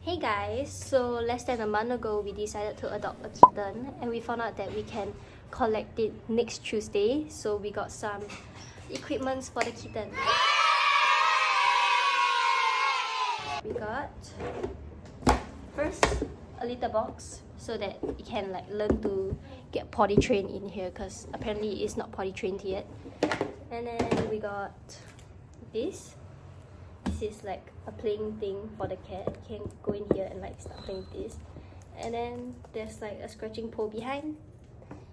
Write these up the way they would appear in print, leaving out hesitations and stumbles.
Hey guys, so less than a month ago we decided to adopt a kitten and we found out that we can collect it next Tuesday, so we got some equipments for the kitten. We got first a litter box so that it can learn to get potty trained in here because apparently it's not potty trained yet. And then we got this. This is like a playing thing for the cat. You can go in here and start playing with this. And then there's like a scratching pole behind.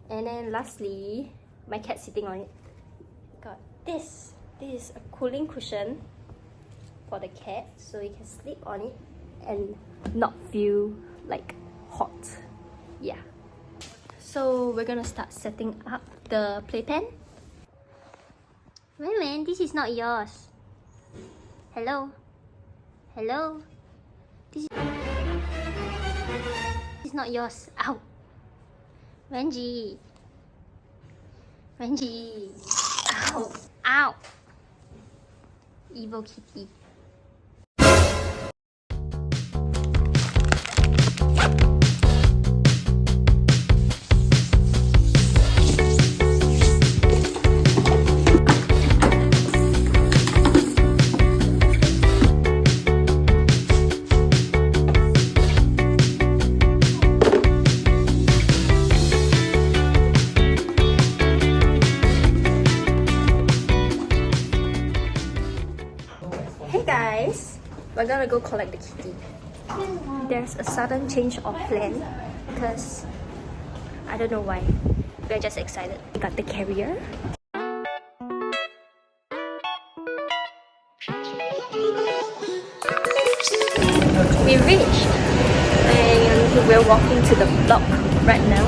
And then lastly, my cat sitting on it. Got this. This is a cooling cushion for the cat so you can sleep on it and not feel hot. Yeah. So we're gonna start setting up the playpen. Wait, this is not yours. Hello? Hello? This is not yours. Ow! Renji! Renji! Ow! Ow! Evil kitty. Hey guys, we're gonna go collect the kitty. There's a sudden change of plan because I don't know why. We're just excited. We got the carrier. We reached and we're walking to the block right now.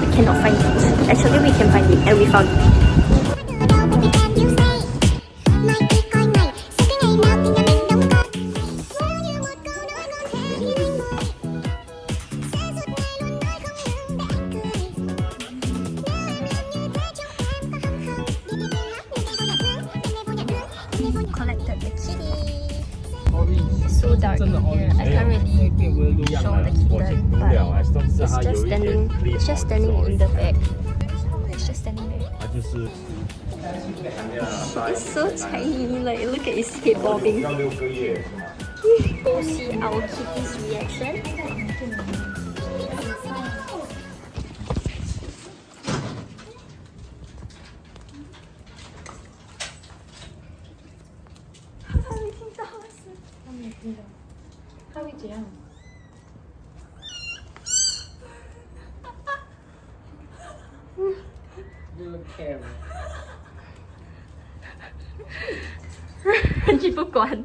We cannot find it. Actually, we can find it and we found it. Collected the kitty. It's so dark in here. I can't really show the kitten, but it's just standing in the bag. It's just standing there. It's so tiny. Look at its head bobbing. We'll see our kitty's reaction. Renji 不管。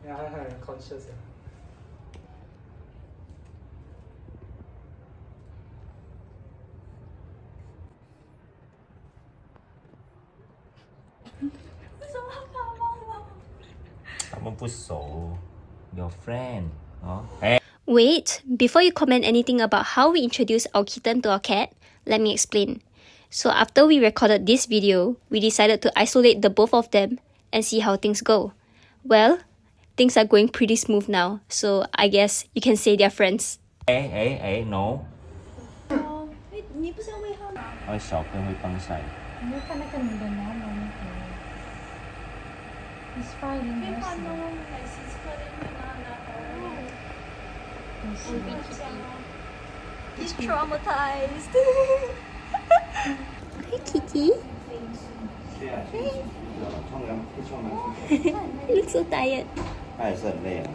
Yeah, I'm conscious. Your friend. Wait, before you comment anything about how we introduced our kitten to our cat, let me explain. So after we recorded this video, we decided to isolate the both of them and see how things go. Well, things are going pretty smooth now, so I guess you can say they're friends. No. 你不是要喂它吗？小朋友会帮晒。你要看那个你的毛毛那个。It's fine. 可以换哦，买10颗的会拿到。He's traumatized. Hey, Kiki. You look so tired. 他也是很累啊。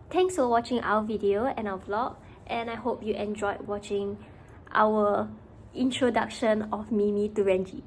Thanks for watching our video and our vlog, and I hope you enjoyed watching our introduction of Mimi to Renji.